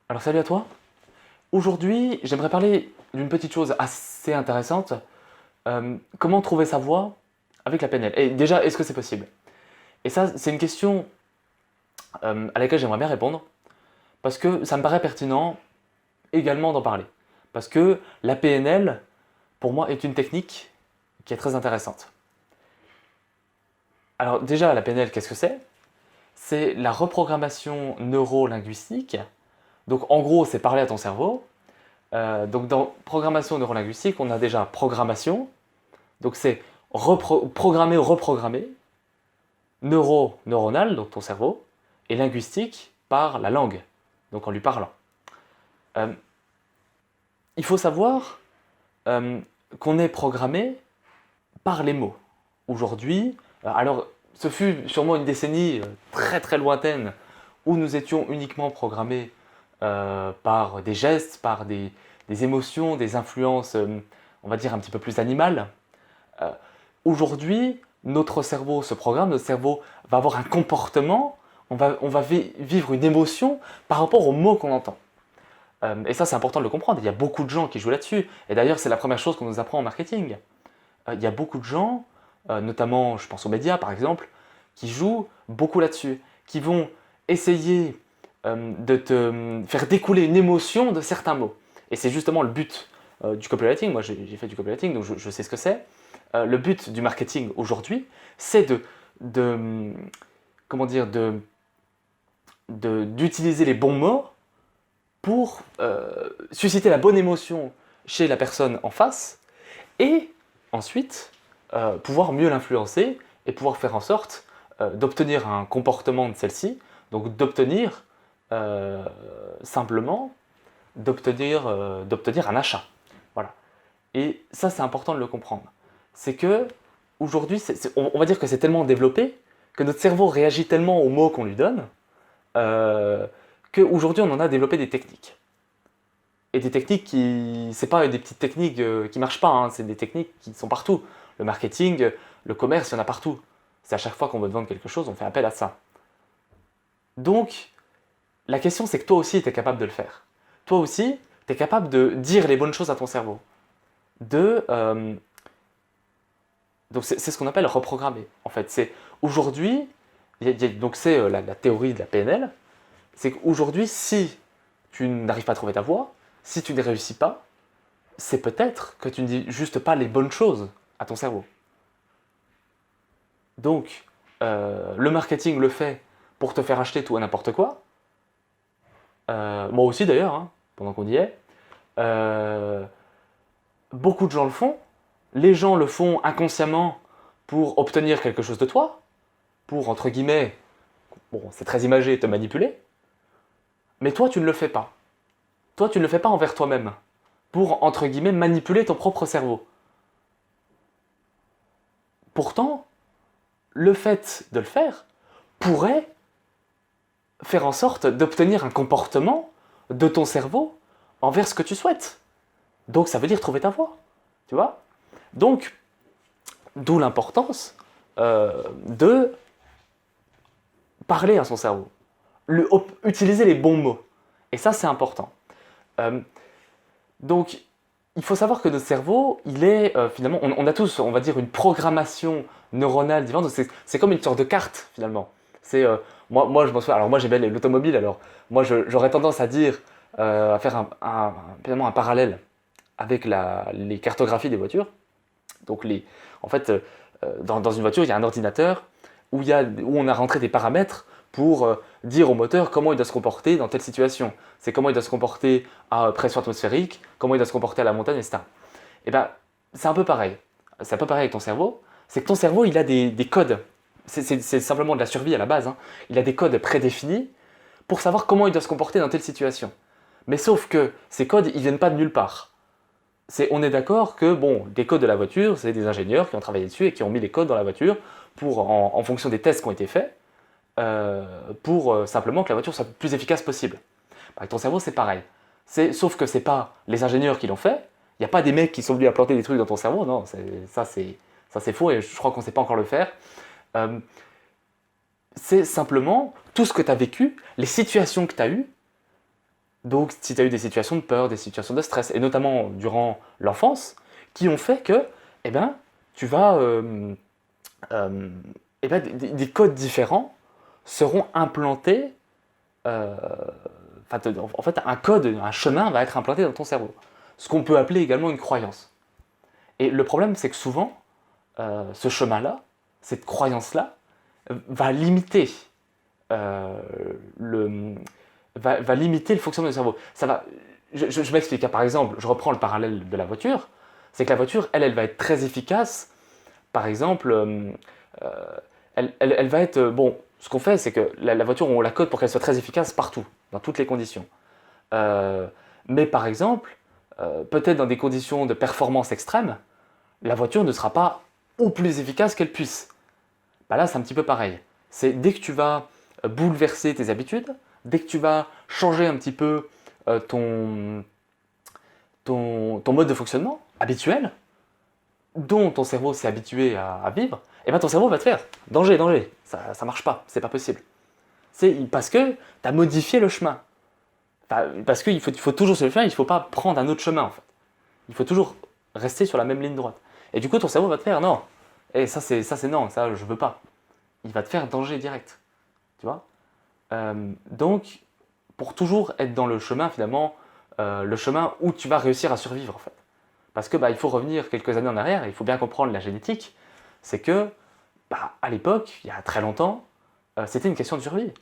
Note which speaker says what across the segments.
Speaker 1: Alors salut à toi. Aujourd'hui, j'aimerais parler d'une petite chose assez intéressante. Comment trouver sa voie avec la PNL? Et déjà, est-ce que c'est possible? Et ça, c'est une question à laquelle j'aimerais bien répondre parce que ça me paraît pertinent également d'en parler. Parce que la PNL, pour moi, est une technique qui est très intéressante. Alors déjà, la PNL, qu'est-ce que c'est? C'est la reprogrammation neurolinguistique. Donc en gros, c'est parler à ton cerveau. Donc dans programmation neurolinguistique, on a déjà programmation, donc c'est programmer ou reprogrammer, neuronal, donc ton cerveau, et linguistique par la langue, donc en lui parlant. Euh, il faut savoir euh, qu'on est programmé par les mots. Aujourd'hui, alors ce fut sûrement une décennie très très lointaine où nous étions uniquement programmés par des gestes, par des émotions, des influences, on va dire un petit peu plus animales. Euh, Aujourd'hui, notre cerveau se programme, notre cerveau va avoir un comportement, on va vivre une émotion par rapport aux mots qu'on entend. Et ça, c'est important de le comprendre. Il y a beaucoup de gens qui jouent là-dessus. Et d'ailleurs, c'est la première chose qu'on nous apprend en marketing. Il y a beaucoup de gens, notamment, je pense aux médias par exemple, qui jouent beaucoup là-dessus, qui vont essayer de te faire découler une émotion de certains mots. Et c'est justement le but du copywriting. Moi, j'ai fait du copywriting, donc je sais ce que c'est. Le but du marketing aujourd'hui, c'est de, comment dire, d'utiliser les bons mots pour susciter la bonne émotion chez la personne en face et ensuite pouvoir mieux l'influencer et pouvoir faire en sorte d'obtenir un comportement de celle-ci, donc d'obtenir simplement d'obtenir un achat. Voilà. Et ça, c'est important de le comprendre. C'est que aujourd'hui, on va dire que c'est tellement développé que notre cerveau réagit tellement aux mots qu'on lui donne euh, qu'aujourd'hui, on en a développé des techniques. Et des techniques qui, c'est pas des petites techniques qui marchent pas, hein, c'est des techniques qui sont partout. Le marketing, le commerce, il y en a partout. C'est à chaque fois qu'on veut vendre quelque chose, on fait appel à ça. Donc, la question, c'est que toi aussi, tu es capable de le faire. Toi aussi, tu es capable de dire les bonnes choses à ton cerveau. De, donc, c'est ce qu'on appelle reprogrammer. En fait, c'est aujourd'hui, donc c'est la théorie de la PNL, c'est qu'aujourd'hui, si tu n'arrives pas à trouver ta voie, si tu ne réussis pas, c'est peut-être que tu ne dis juste pas les bonnes choses à ton cerveau. Donc, le marketing le fait pour te faire acheter tout et n'importe quoi. Moi aussi d'ailleurs, hein, pendant qu'on y est. Euh, Beaucoup de gens le font. Les gens le font inconsciemment pour obtenir quelque chose de toi, pour, entre guillemets, bon, c'est très imagé, te manipuler. Mais toi, tu ne le fais pas. Toi, tu ne le fais pas envers toi-même, pour, entre guillemets, manipuler ton propre cerveau. Pourtant, le fait de le faire pourrait faire en sorte d'obtenir un comportement de ton cerveau envers ce que tu souhaites. Donc ça veut dire trouver ta voie, tu vois. Donc, d'où l'importance de parler à son cerveau, utiliser les bons mots. Et ça, c'est important. Euh, donc, il faut savoir que notre cerveau, il est finalement, on a tous, on va dire, une programmation neuronale différente. C'est comme une sorte de carte finalement. C'est moi, je m'en souviens. Alors moi, j'aimais l'automobile. Alors moi, j'aurais tendance à dire, à faire finalement un parallèle avec les cartographies des voitures. Donc en fait, dans une voiture, il y a un ordinateur où on a rentré des paramètres pour dire au moteur comment il doit se comporter dans telle situation. C'est comment il doit se comporter à pression atmosphérique, comment il doit se comporter à la montagne, etc. Et bien, c'est un peu pareil. C'est un peu pareil avec ton cerveau. C'est que ton cerveau, il a des codes. C'est simplement de la survie à la base, hein. Il a des codes prédéfinis pour savoir comment il doit se comporter dans telle situation. Mais sauf que ces codes, ils viennent pas de nulle part. On est d'accord que bon, les codes de la voiture, c'est des ingénieurs qui ont travaillé dessus et qui ont mis les codes dans la voiture en fonction des tests qui ont été faits, pour simplement que la voiture soit le plus efficace possible. Avec ton cerveau, c'est pareil. Sauf que c'est pas les ingénieurs qui l'ont fait. Il n'y a pas des mecs qui sont venus implanter des trucs dans ton cerveau. Non, ça c'est faux et je crois qu'on ne sait pas encore le faire. Euh, c'est simplement tout ce que tu as vécu, les situations que tu as eues, Donc si tu as eu des situations de peur, des situations de stress, et notamment durant l'enfance, qui ont fait que eh ben, tu vas, euh, eh ben, des codes différents seront implantés, euh, en fait un code, un chemin va être implanté dans ton cerveau. Ce qu'on peut appeler également une croyance. Et le problème, c'est que souvent, ce chemin-là, cette croyance-là, va limiter, euh, le, va limiter le fonctionnement du cerveau. Je m'explique, hein. Par exemple, je reprends le parallèle de la voiture, c'est que la voiture, elle va être très efficace. Par exemple, euh, elle va être... bon, ce qu'on fait, c'est que la voiture, on la code pour qu'elle soit très efficace partout, dans toutes les conditions. Euh, mais par exemple, peut-être dans des conditions de performance extrême, la voiture ne sera pas au plus efficace qu'elle puisse. Bah là, c'est un petit peu pareil. C'est dès que tu vas bouleverser tes habitudes, dès que tu vas changer un petit peu ton mode de fonctionnement habituel, dont ton cerveau s'est habitué à vivre, et ben ton cerveau va te faire danger, danger, ça marche pas, c'est pas possible. C'est parce que tu as modifié le chemin. Enfin, parce qu'il faut toujours se le faire, il ne faut pas prendre un autre chemin en fait. Il faut toujours rester sur la même ligne droite. Et du coup, ton cerveau va te faire non. Et ça c'est non, ça je veux pas. Il va te faire danger direct. Tu vois. Donc, pour toujours être dans le chemin finalement, le chemin où tu vas réussir à survivre en fait. Parce que bah, il faut revenir quelques années en arrière, et il faut bien comprendre la génétique. C'est que bah, à l'époque, il y a très longtemps, c'était une question de survie.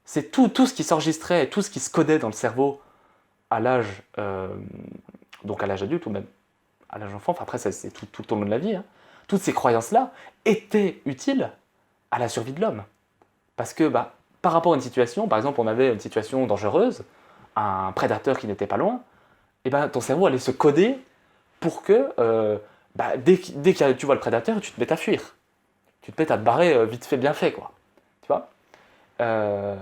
Speaker 1: C'est tout ce qui s'enregistrait, tout ce qui se codait dans le cerveau à l'âge, donc à l'âge adulte ou même à l'âge enfant, enfin après c'est tout au long de la vie, hein. Toutes ces croyances-là étaient utiles à la survie de l'homme. Parce que bah, par rapport à une situation, par exemple on avait une situation dangereuse, un prédateur qui n'était pas loin, et ben ton cerveau allait se coder pour que bah, dès que tu vois le prédateur, tu te mets à fuir. Tu te mets à te barrer vite fait, bien fait, quoi. Tu vois. Euh,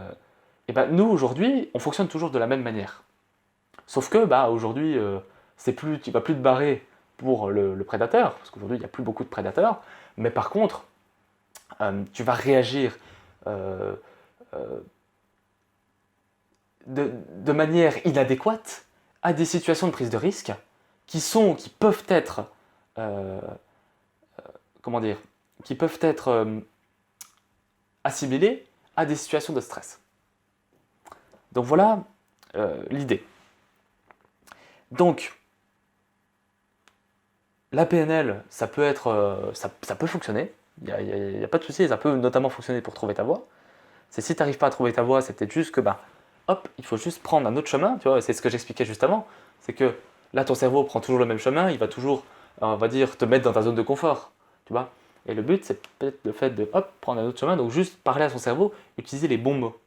Speaker 1: et ben nous aujourd'hui, on fonctionne toujours de la même manière. Sauf que bah aujourd'hui, tu vas plus te barrer pour le prédateur, parce qu'aujourd'hui il n'y a plus beaucoup de prédateurs, mais par contre, tu vas réagir euh, euh, de manière inadéquate à des situations de prise de risque qui peuvent être, euh, comment dire, qui peuvent être assimilées à des situations de stress. Donc voilà l'idée. Donc la PNL, ça peut être, ça peut fonctionner. Il n'y a pas de souci, ça peut notamment fonctionner pour trouver ta voie. C'est si tu n'arrives pas à trouver ta voie, c'est peut-être juste que bah, hop, il faut juste prendre un autre chemin. Tu vois, c'est ce que j'expliquais juste avant. C'est que là, ton cerveau prend toujours le même chemin, il va toujours, on va dire, te mettre dans ta zone de confort. Tu vois. Et le but, c'est peut-être le fait de hop, prendre un autre chemin. Donc juste parler à son cerveau, utiliser les bons mots.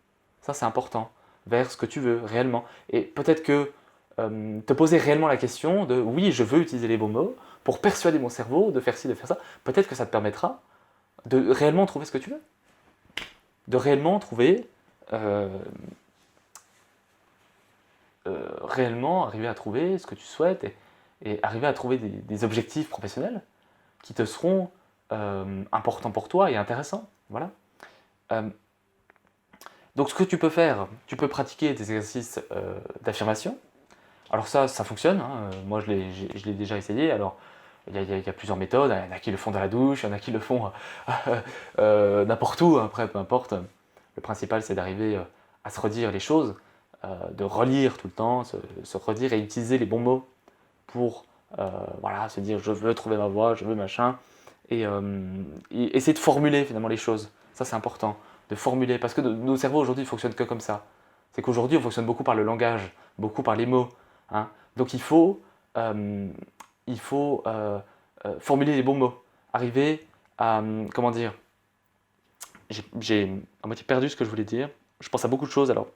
Speaker 1: Ça, c'est important. Vers ce que tu veux réellement. Et peut-être que te poser réellement la question de oui, je veux utiliser les bons mots pour persuader mon cerveau de faire ci, de faire ça. Peut-être que ça te permettra de réellement trouver ce que tu veux. De réellement trouver, euh, réellement arriver à trouver ce que tu souhaites et arriver à trouver des objectifs professionnels qui te seront importants pour toi et intéressants. Voilà. Euh, donc ce que tu peux faire, tu peux pratiquer des exercices d'affirmation. Alors ça fonctionne, hein. Moi je l'ai déjà essayé. Alors il y a plusieurs méthodes, il y en a qui le font dans la douche, il y en a qui le font n'importe où, après peu importe. Le principal c'est d'arriver à se redire les choses, de relire tout le temps, se redire et utiliser les bons mots pour voilà, se dire je veux trouver ma voie, je veux machin, et essayer de formuler finalement les choses. Ça c'est important, de formuler, parce que nos cerveaux aujourd'hui ne fonctionnent que comme ça. C'est qu'aujourd'hui on fonctionne beaucoup par le langage, beaucoup par les mots, hein. Donc euh, il faut formuler les bons mots, arriver à, comment dire, j'ai à moitié perdu ce que je voulais dire, je pense à beaucoup de choses alors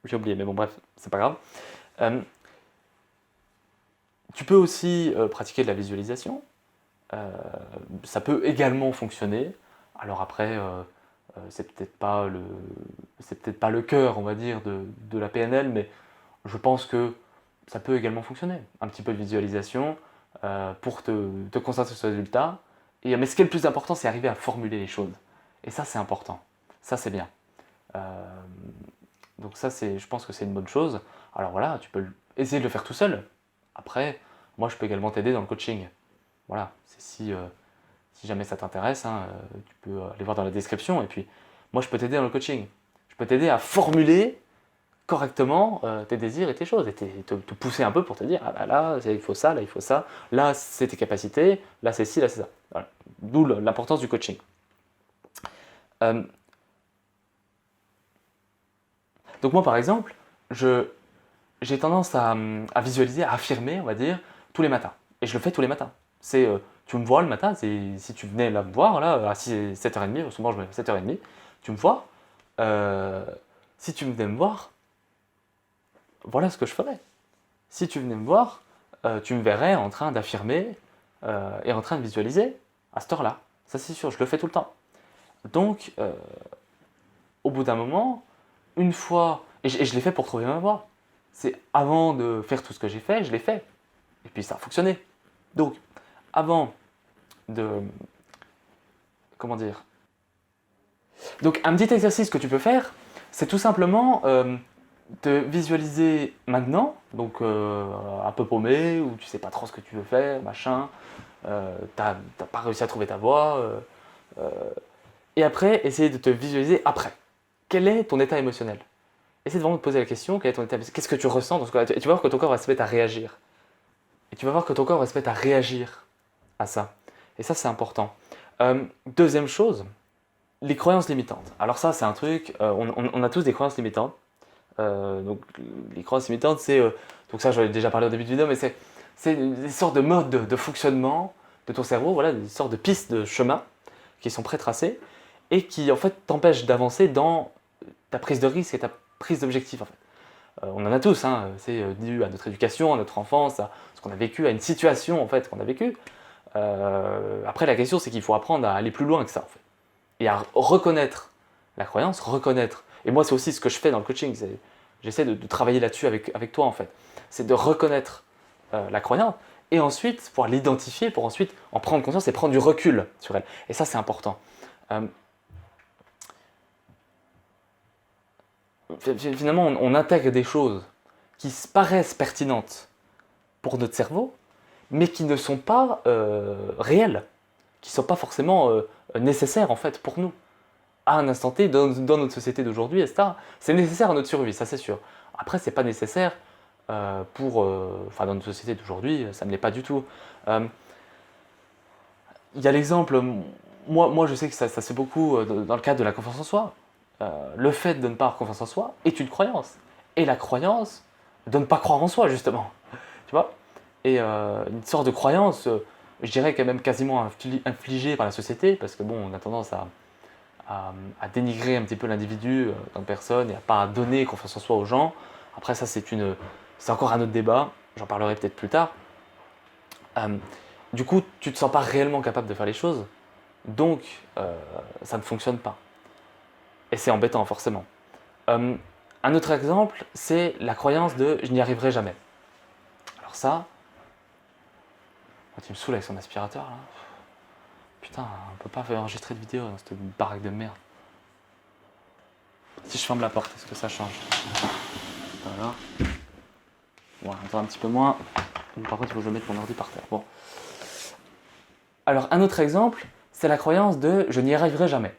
Speaker 1: j'ai oublié, mais bon bref, c'est pas grave. Euh, Tu peux aussi pratiquer de la visualisation. Euh, Ça peut également fonctionner. Alors après, c'est peut-être pas le cœur, on va dire, de la PNL, mais je pense que ça peut également fonctionner. Un petit peu de visualisation pour te concentrer sur le résultat. Mais ce qui est le plus important, c'est arriver à formuler les choses. Et ça, c'est important. Ça, c'est bien. Euh, donc ça, je pense que c'est une bonne chose. Alors voilà, tu peux essayer de le faire tout seul. Après, moi je peux également t'aider dans le coaching. Voilà, c'est si jamais ça t'intéresse, hein, tu peux aller voir dans la description. Et puis, moi je peux t'aider dans le coaching. Je peux t'aider à formuler correctement tes désirs et tes choses, et te pousser un peu pour te dire, ah là, il faut ça, là il faut ça, là c'est tes capacités, là c'est ci, là c'est ça. Voilà. D'où l'importance du coaching. Euh, donc moi par exemple, j'ai tendance à visualiser, à affirmer, on va dire, tous les matins. Et je le fais tous les matins. C'est, tu me vois le matin, si tu venais là me voir, là, à 7h30, souvent je me lève à 7h30, tu me vois, si tu venais me voir, voilà ce que je ferais. Si tu venais me voir, tu me verrais en train d'affirmer et en train de visualiser à cette heure-là. Ça c'est sûr, je le fais tout le temps. Donc, au bout d'un moment, une fois, et je l'ai fait pour trouver ma voie. C'est avant de faire tout ce que j'ai fait, je l'ai fait. Et puis ça a fonctionné. Donc, avant de... Comment dire? Donc, un petit exercice que tu peux faire, c'est tout simplement te visualiser maintenant, donc un peu paumé, ou tu sais pas trop ce que tu veux faire, machin, t'as pas réussi à trouver ta voie, euh, et après, essayer de te visualiser après. Quel est ton état émotionnel? Essaye de vraiment te poser la question, quel est ton état émotionnel? Qu'est-ce que tu ressens dans ce cas-là? Et tu vas voir que ton corps va se mettre à réagir. Et tu vas voir que ton corps va se mettre à réagir à ça. Et ça, c'est important. Deuxième chose, les croyances limitantes. Alors ça, c'est un truc, on a tous des croyances limitantes. Donc les croyances limitantes, c'est, donc ça j'en ai déjà parlé au début de vidéo, mais c'est des sortes de modes de fonctionnement de ton cerveau, voilà, des sortes de pistes de chemin qui sont pré-tracées et qui en fait t'empêchent d'avancer dans ta prise de risque et ta prise d'objectif en fait. On en a tous, hein, c'est dû à notre éducation, à notre enfance, à ce qu'on a vécu, à une situation en fait qu'on a vécue. Après la question c'est qu'il faut apprendre à aller plus loin que ça en fait. Et à reconnaître la croyance, reconnaître. Et moi c'est aussi ce que je fais dans le coaching, j'essaie de travailler là-dessus avec toi en fait. C'est de reconnaître la croyance et ensuite pouvoir l'identifier pour ensuite en prendre conscience et prendre du recul sur elle. Et ça c'est important. Finalement, on intègre des choses qui paraissent pertinentes pour notre cerveau, mais qui ne sont pas réelles, qui ne sont pas forcément nécessaires en fait pour nous. À un instant T, dans notre société d'aujourd'hui, etc., c'est nécessaire à notre survie, ça c'est sûr. Après, c'est pas nécessaire enfin, dans notre société d'aujourd'hui, ça ne l'est pas du tout. Il y a l'exemple, moi je sais que ça se fait beaucoup dans le cadre de la confiance en soi. Le fait de ne pas avoir confiance en soi est une croyance. Et la croyance de ne pas croire en soi, justement. Tu vois? Et une sorte de croyance, je dirais quand même quasiment infligée par la société, parce que bon, on a tendance à dénigrer un petit peu l'individu comme personne et à pas donner confiance en soi aux gens. Après ça, c'est encore un autre débat, j'en parlerai peut-être plus tard. Du coup, tu ne te sens pas réellement capable de faire les choses, donc ça ne fonctionne pas. Et c'est embêtant, forcément. Un autre exemple, c'est la croyance de « je n'y arriverai jamais ». Alors ça, tu me saoules avec son aspirateur, là. Putain, on peut pas faire enregistrer de vidéo dans cette baraque de merde. Si je ferme la porte, est-ce que ça change? Voilà. Bon, on entend un petit peu moins. Par contre, il faut que je mette mon ordi par terre. Bon. Alors, un autre exemple, c'est la croyance de « je n'y arriverai jamais ».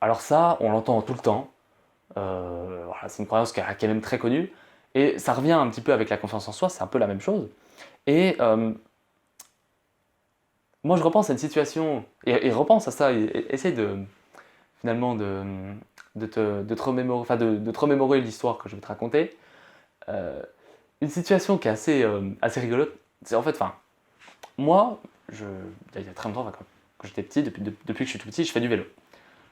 Speaker 1: Alors ça, on l'entend tout le temps. Voilà, c'est une croyance qui est même très connue. Et ça revient un petit peu avec la confiance en soi, c'est un peu la même chose. Et moi, je repense à une situation, et repense à ça, et essaye finalement de te remémorer, enfin de te remémorer l'histoire que je vais te raconter. Une situation qui est assez rigolote, c'est en fait, enfin, moi, il y a très longtemps, quand j'étais petit, depuis que je suis tout petit, je fais du vélo.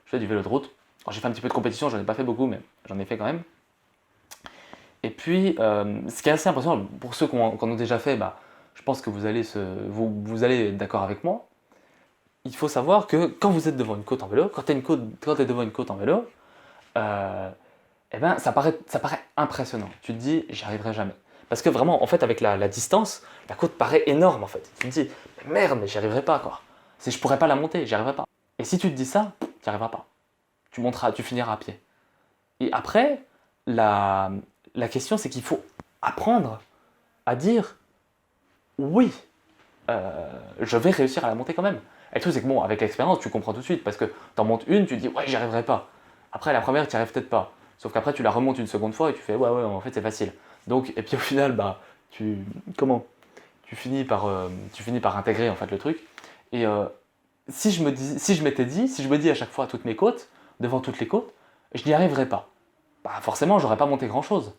Speaker 1: Je fais du vélo de route. Alors, j'ai fait un petit peu de compétition, j'en ai pas fait beaucoup, mais j'en ai fait quand même. Et puis, ce qui est assez impressionnant, pour ceux qui en ont déjà fait, bah, je pense que vous allez être d'accord avec moi. Il faut savoir que quand vous êtes devant une côte en vélo, quand tu es devant une côte en vélo, eh ben, ça paraît impressionnant. Tu te dis, j'y arriverai jamais. Parce que vraiment, en fait, avec la distance, la côte paraît énorme en fait. Tu te dis, mais merde, mais j'y arriverai pas quoi. Je pourrais pas la monter, j'y arriverai pas. Et si tu te dis ça, tu n'y arriveras pas. Tu finiras à pied. Et après, La question, c'est qu'il faut apprendre à dire oui, je vais réussir à la monter quand même. Et le truc, c'est que bon, avec l'expérience, tu comprends tout de suite parce que t'en montes une, tu te dis ouais, j'y arriverai pas. Après, la première, tu n'y arrives peut-être pas. Sauf qu'après, tu la remontes une seconde fois et tu fais ouais, en fait, c'est facile. Donc, et puis au final, bah, tu. Comment tu finis par intégrer en fait le truc. Et si je me dis à chaque fois à toutes mes côtes, devant toutes les côtes, je n'y arriverai pas. Bah forcément, j'aurais pas monté grand chose.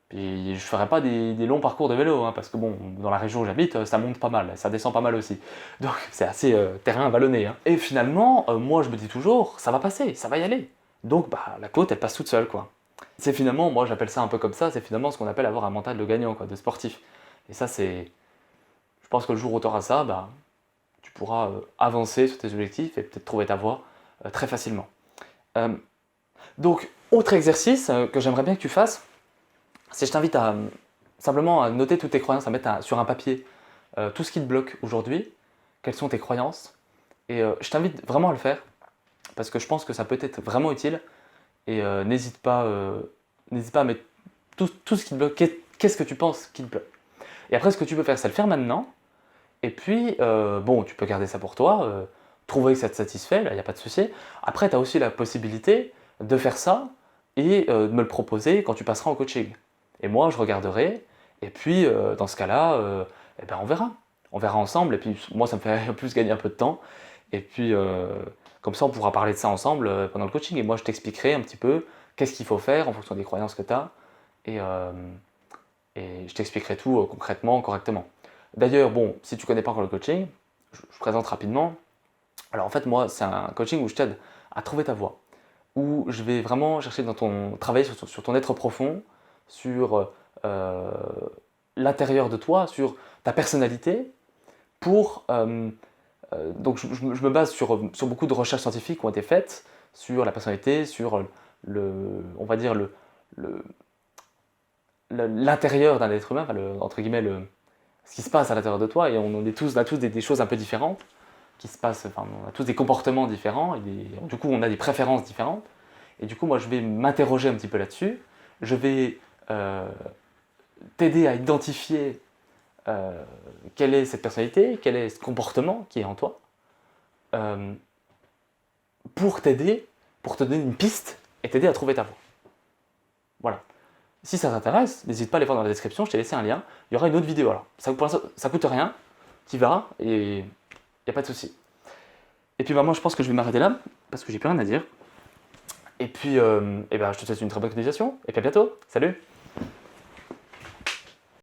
Speaker 1: Puis je ferais pas des longs parcours de vélo, hein, parce que bon, dans la région où j'habite, ça monte pas mal, ça descend pas mal aussi. Donc c'est assez terrain vallonné. Hein. Et finalement, moi je me dis toujours, ça va passer, ça va y aller. Donc bah la côte, elle passe toute seule, quoi. C'est finalement, moi j'appelle ça un peu comme ça, c'est finalement ce qu'on appelle avoir un mental de gagnant, quoi, de sportif. Et ça c'est, je pense que le jour où tu auras ça, bah, tu pourras avancer sur tes objectifs et peut-être trouver ta voie très facilement. Euh, donc, autre exercice que j'aimerais bien que tu fasses, c'est je t'invite à simplement à noter toutes tes croyances, à mettre sur un papier tout ce qui te bloque aujourd'hui, quelles sont tes croyances, et je t'invite vraiment à le faire, parce que je pense que ça peut être vraiment utile, et n'hésite pas à mettre tout ce qui te bloque, qu'est-ce que tu penses qui te bloque. Et après, ce que tu peux faire, c'est le faire maintenant, et puis, bon, tu peux garder ça pour toi, trouver que ça te satisfait, là, il n'y a pas de souci. Après, tu as aussi la possibilité de faire ça et de me le proposer quand tu passeras en coaching. Et moi, je regarderai, et puis, dans ce cas-là, eh ben, on verra. On verra ensemble, et puis moi, ça me fait plus gagner un peu de temps. Et puis, comme ça, on pourra parler de ça ensemble pendant le coaching. Et moi, je t'expliquerai un petit peu qu'est-ce qu'il faut faire en fonction des croyances que tu as. Et je t'expliquerai tout concrètement, correctement. D'ailleurs, bon, si tu ne connais pas encore le coaching, je présente rapidement. Alors en fait, moi, c'est un coaching où je t'aide à trouver ta voie, où je vais vraiment chercher travailler sur ton être profond, sur euh, l'intérieur de toi, sur ta personnalité, donc je me base sur beaucoup de recherches scientifiques qui ont été faites sur la personnalité, sur on va dire le- l'intérieur d'un être humain, enfin entre guillemets, ce qui se passe à l'intérieur de toi, et on a tous des choses un peu différentes qui se passent, enfin, on a tous des comportements différents, du coup on a des préférences différentes, et du coup moi je vais m'interroger un petit peu là-dessus, je vais euh, t'aider à identifier euh, quelle est cette personnalité, quel est ce comportement qui est en toi, euh, pour t'aider, pour te donner une piste et t'aider à trouver ta voie. Voilà. Si ça t'intéresse, n'hésite pas à aller voir dans la description, je t'ai laissé un lien, il y aura une autre vidéo. Alors, pour l'instant, ça coûte rien, tu verras, et il n'y a pas de souci. Et puis bah, moi je pense que je vais m'arrêter là, parce que j'ai plus rien à dire. Et puis je te souhaite une très bonne continuation, et puis à bientôt, salut!